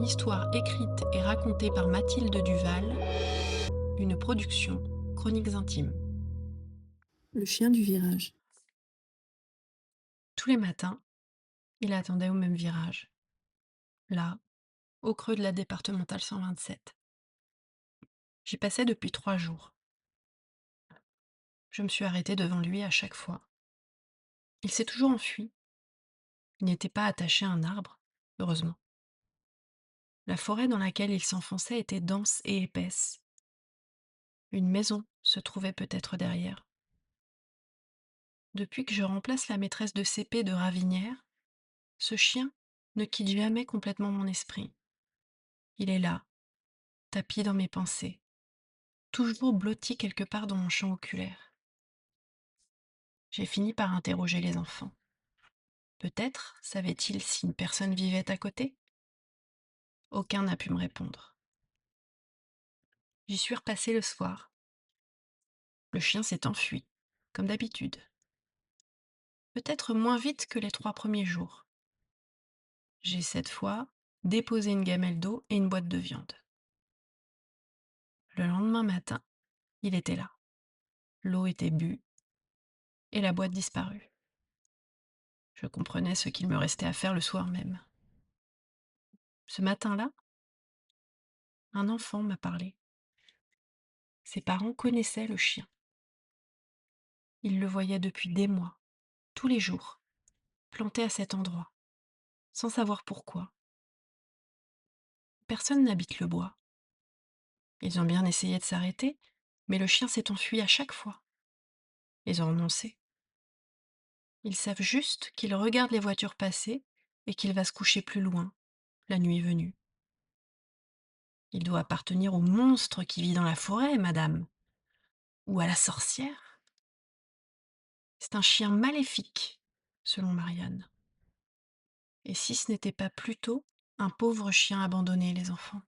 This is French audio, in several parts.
une histoire écrite et racontée par Mathilde Duval, une production Chroniques Intimes. Le chien du virage. Tous les matins, il attendait au même virage, là, au creux de la départementale 127. J'y passais depuis 3 jours. Je me suis arrêtée devant lui à chaque fois. Il s'est toujours enfui. Il n'était pas attaché à un arbre, heureusement. La forêt dans laquelle il s'enfonçait était dense et épaisse. Une maison se trouvait peut-être derrière. Depuis que je remplace la maîtresse de CP de Ravinière, ce chien ne quitte jamais complètement mon esprit. Il est là, tapi dans mes pensées, toujours blotti quelque part dans mon champ oculaire. J'ai fini par interroger les enfants. Peut-être savaient-ils si une personne vivait à côté? Aucun n'a pu me répondre. J'y suis repassée le soir. Le chien s'est enfui, comme d'habitude. Peut-être moins vite que les 3 premiers jours. J'ai cette fois déposé une gamelle d'eau et une boîte de viande. Le lendemain matin, il était là. L'eau était bue et la boîte disparue. Je comprenais ce qu'il me restait à faire le soir même. Ce matin-là, un enfant m'a parlé. Ses parents connaissaient le chien. Ils le voyaient depuis des mois, tous les jours, planté à cet endroit, sans savoir pourquoi. Personne n'habite le bois. Ils ont bien essayé de s'arrêter, mais le chien s'est enfui à chaque fois. Ils ont renoncé. Ils savent juste qu'il regarde les voitures passer et qu'il va se coucher plus loin, la nuit venue. Il doit appartenir au monstre qui vit dans la forêt, madame, ou à la sorcière. C'est un chien maléfique, selon Marianne. Et si ce n'était pas plutôt un pauvre chien abandonné, les enfants?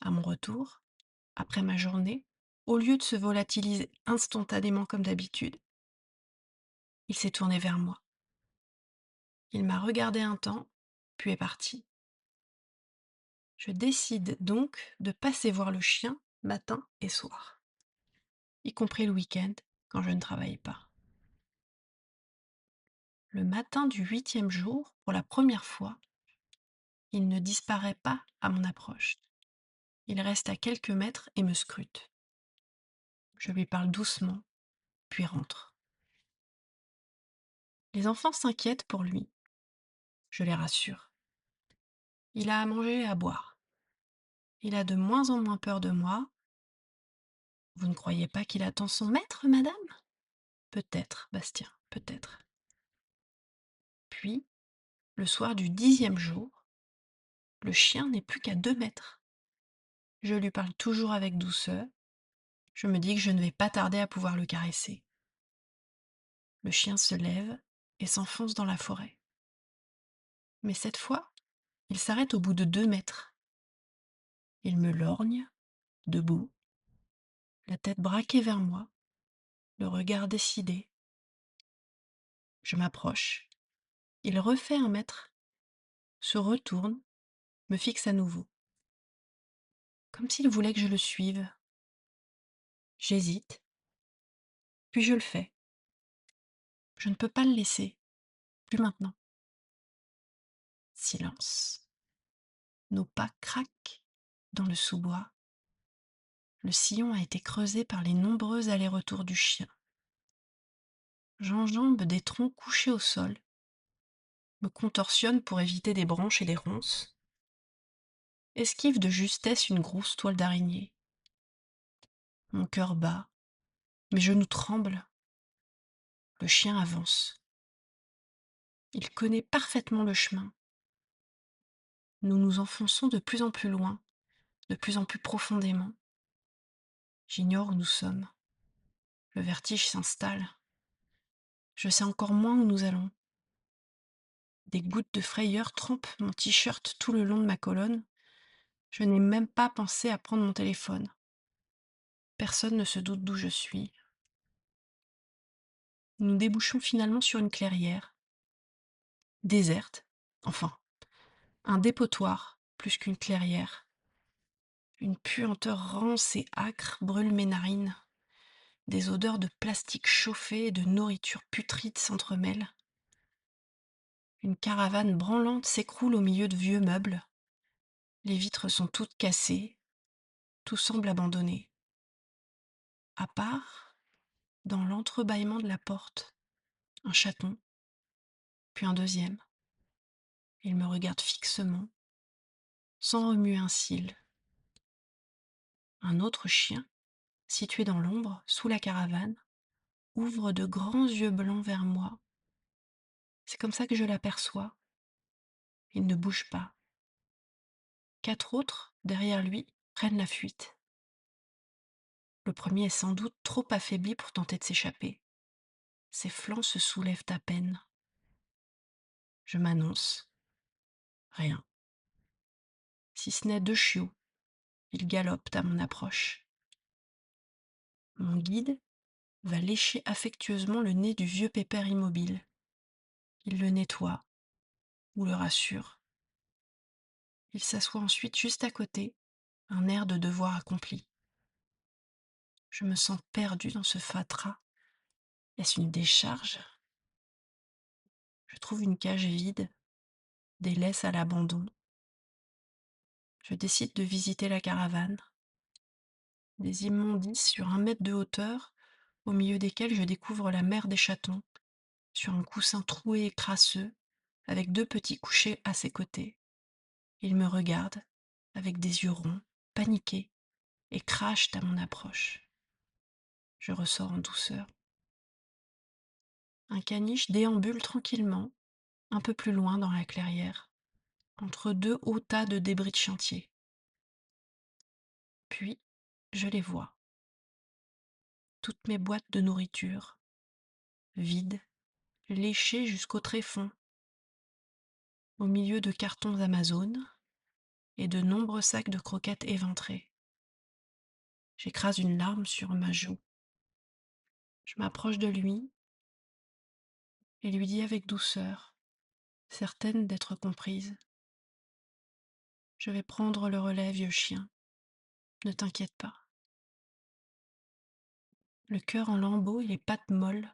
À mon retour, après ma journée, au lieu de se volatiliser instantanément comme d'habitude, il s'est tourné vers moi. Il m'a regardé un temps, puis est parti. Je décide donc de passer voir le chien matin et soir, y compris le week-end, quand je ne travaille pas. Le matin du 8e jour, pour la première fois, il ne disparaît pas à mon approche. Il reste à quelques mètres et me scrute. Je lui parle doucement, puis rentre. Les enfants s'inquiètent pour lui. Je les rassure. Il a à manger et à boire. Il a de moins en moins peur de moi. Vous ne croyez pas qu'il attend son maître, madame? Peut-être, Bastien, peut-être. Puis, le soir du 10e jour, le chien n'est plus qu'à 2 mètres. Je lui parle toujours avec douceur. Je me dis que je ne vais pas tarder à pouvoir le caresser. Le chien se lève et s'enfonce dans la forêt. Mais cette fois, il s'arrête au bout de 2 mètres. Il me lorgne, debout, la tête braquée vers moi, le regard décidé. Je m'approche. Il refait 1 mètre, se retourne, me fixe à nouveau, comme s'il voulait que je le suive. J'hésite, puis je le fais. Je ne peux pas le laisser, plus maintenant. Silence. Nos pas craquent dans le sous-bois. Le sillon a été creusé par les nombreux allers-retours du chien. J'enjambe des troncs couchés au sol, me contorsionne pour éviter des branches et des ronces, esquive de justesse une grosse toile d'araignée. Mon cœur bat, mes genoux tremblent. Le chien avance. Il connaît parfaitement le chemin. Nous nous enfonçons de plus en plus loin, de plus en plus profondément. J'ignore où nous sommes. Le vertige s'installe. Je sais encore moins où nous allons. Des gouttes de frayeur trempent mon t-shirt tout le long de ma colonne. Je n'ai même pas pensé à prendre mon téléphone. Personne ne se doute d'où je suis. Nous débouchons finalement sur une clairière, déserte, enfin, Un dépotoir, plus qu'une clairière. Une puanteur rance et âcre brûle mes narines. Des odeurs de plastique chauffé et de nourriture putride s'entremêlent. Une caravane branlante s'écroule au milieu de vieux meubles. Les vitres sont toutes cassées. Tout semble abandonné. À part, dans l'entrebâillement de la porte, un chaton, puis un deuxième. Il me regarde fixement, sans remuer un cil. Un autre chien, situé dans l'ombre, sous la caravane, ouvre de grands yeux blancs vers moi. C'est comme ça que je l'aperçois. Il ne bouge pas. 4 autres, derrière lui, prennent la fuite. Le premier est sans doute trop affaibli pour tenter de s'échapper. Ses flancs se soulèvent à peine. Je m'annonce. Rien. Si ce n'est 2 chiots. Ils galopent à mon approche. Mon guide va lécher affectueusement le nez du vieux pépère immobile. Il le nettoie ou le rassure. Il s'assoit ensuite juste à côté, un air de devoir accompli. Je me sens perdue dans ce fatras. Est-ce une décharge? Je trouve une cage vide, des laisses à l'abandon. Je décide de visiter la caravane. Des immondices sur 1 mètre de hauteur, au milieu desquels je découvre la mère des chatons, sur un coussin troué et crasseux, avec 2 petits couchés à ses côtés. Il me regarde, avec des yeux ronds, paniqués, et crache à mon approche. Je ressors en douceur. Un caniche déambule tranquillement, un peu plus loin dans la clairière, entre 2 hauts tas de débris de chantier. Puis, je les vois. Toutes mes boîtes de nourriture, vides, léchées jusqu'au tréfonds, au milieu de cartons Amazon et de nombreux sacs de croquettes éventrés. J'écrase une larme sur ma joue. Je m'approche de lui et lui dis avec douceur, certaine d'être comprise: Je vais prendre le relais, vieux chien, ne t'inquiète pas. Le cœur en lambeaux et les pattes molles,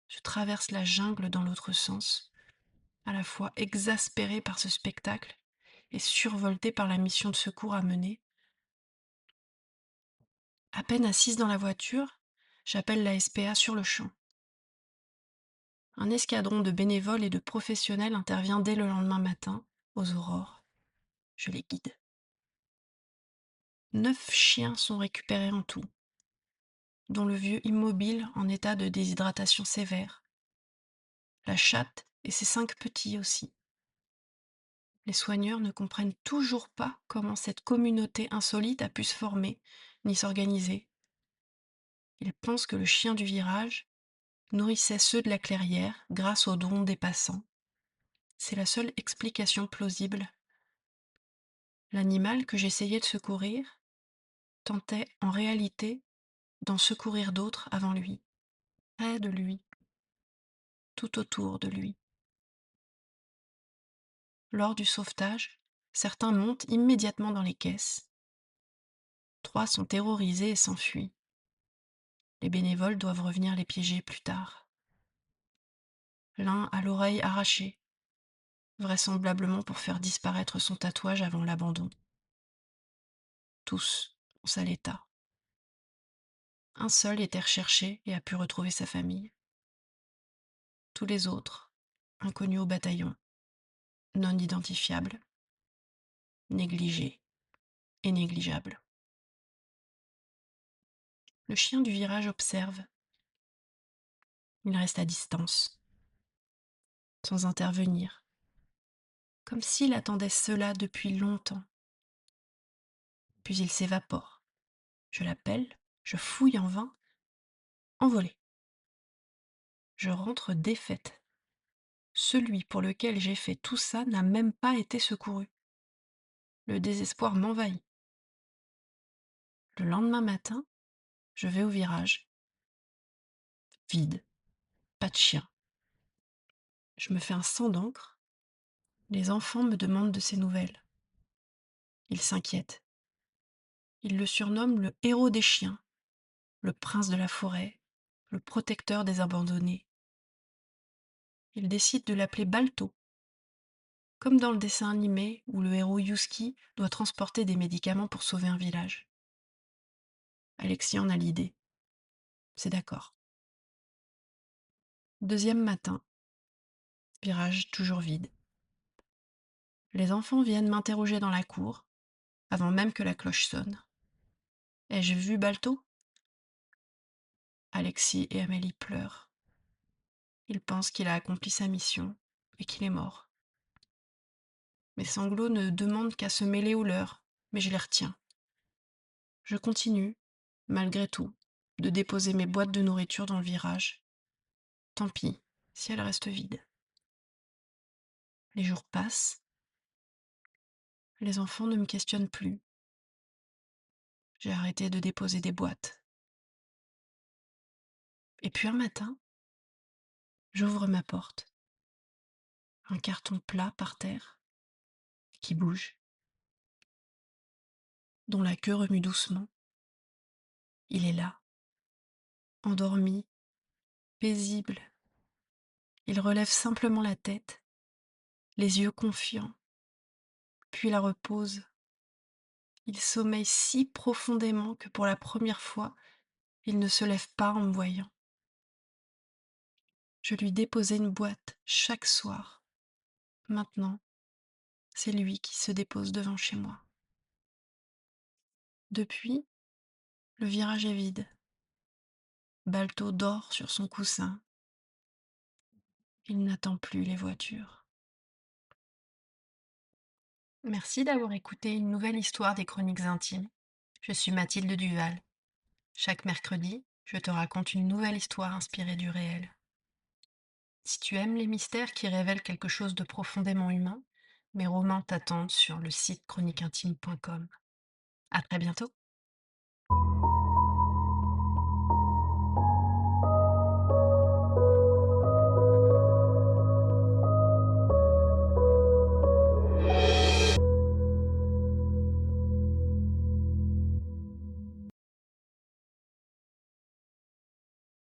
je traverse la jungle dans l'autre sens, à la fois exaspérée par ce spectacle et survoltée par la mission de secours à mener. À peine assise dans la voiture, j'appelle la SPA sur le champ. Un escadron de bénévoles et de professionnels intervient dès le lendemain matin, aux aurores. Je les guide. 9 chiens sont récupérés en tout, dont le vieux immobile en état de déshydratation sévère, la chatte et ses 5 petits aussi. Les soigneurs ne comprennent toujours pas comment cette communauté insolite a pu se former, ni s'organiser. Ils pensent que le chien du virage nourrissait ceux de la clairière grâce aux dons des passants. C'est la seule explication plausible. L'animal que j'essayais de secourir tentait en réalité d'en secourir d'autres avant lui, près de lui, tout autour de lui. Lors du sauvetage, certains montent immédiatement dans les caisses. 3 sont terrorisés et s'enfuient. Les bénévoles doivent revenir les piéger plus tard. L'un a l'oreille arrachée, vraisemblablement pour faire disparaître son tatouage avant l'abandon. Tous en sale état. Un seul était recherché et a pu retrouver sa famille. Tous les autres, inconnus au bataillon, non identifiables, négligés et négligeables. Le chien du virage observe. Il reste à distance, sans intervenir, comme s'il attendait cela depuis longtemps. Puis il s'évapore. Je l'appelle, je fouille en vain. Envolé. Je rentre défaite. Celui pour lequel j'ai fait tout ça n'a même pas été secouru. Le désespoir m'envahit. Le lendemain matin, je vais au virage. Vide. Pas de chien. Je me fais un sang d'encre. Les enfants me demandent de ses nouvelles. Ils s'inquiètent. Ils le surnomment le héros des chiens, le prince de la forêt, le protecteur des abandonnés. Ils décident de l'appeler Balto, comme dans le dessin animé où le héros Yuski doit transporter des médicaments pour sauver un village. Alexis en a l'idée. C'est d'accord. Deuxième matin, virage toujours vide. Les enfants viennent m'interroger dans la cour, avant même que la cloche sonne. Ai-je vu Balto? Alexis et Amélie pleurent. Ils pensent qu'il a accompli sa mission et qu'il est mort. Mes sanglots ne demandent qu'à se mêler aux leurs, mais je les retiens. Je continue, malgré tout, de déposer mes boîtes de nourriture dans le virage. Tant pis si elles restent vides. Les jours passent, les enfants ne me questionnent plus. J'ai arrêté de déposer des boîtes. Et puis un matin, j'ouvre ma porte. Un carton plat par terre, qui bouge, dont la queue remue doucement. Il est là, endormi, paisible. Il relève simplement la tête, les yeux confiants, puis la repose. Il sommeille si profondément que pour la première fois, il ne se lève pas en me voyant. Je lui déposais une boîte chaque soir. Maintenant, c'est lui qui se dépose devant chez moi. Depuis, le virage est vide. Balto dort sur son coussin. Il n'attend plus les voitures. Merci d'avoir écouté une nouvelle histoire des Chroniques intimes. Je suis Mathilde Duval. Chaque mercredi, je te raconte une nouvelle histoire inspirée du réel. Si tu aimes les mystères qui révèlent quelque chose de profondément humain, mes romans t'attendent sur le site chroniqueintime.com. À très bientôt.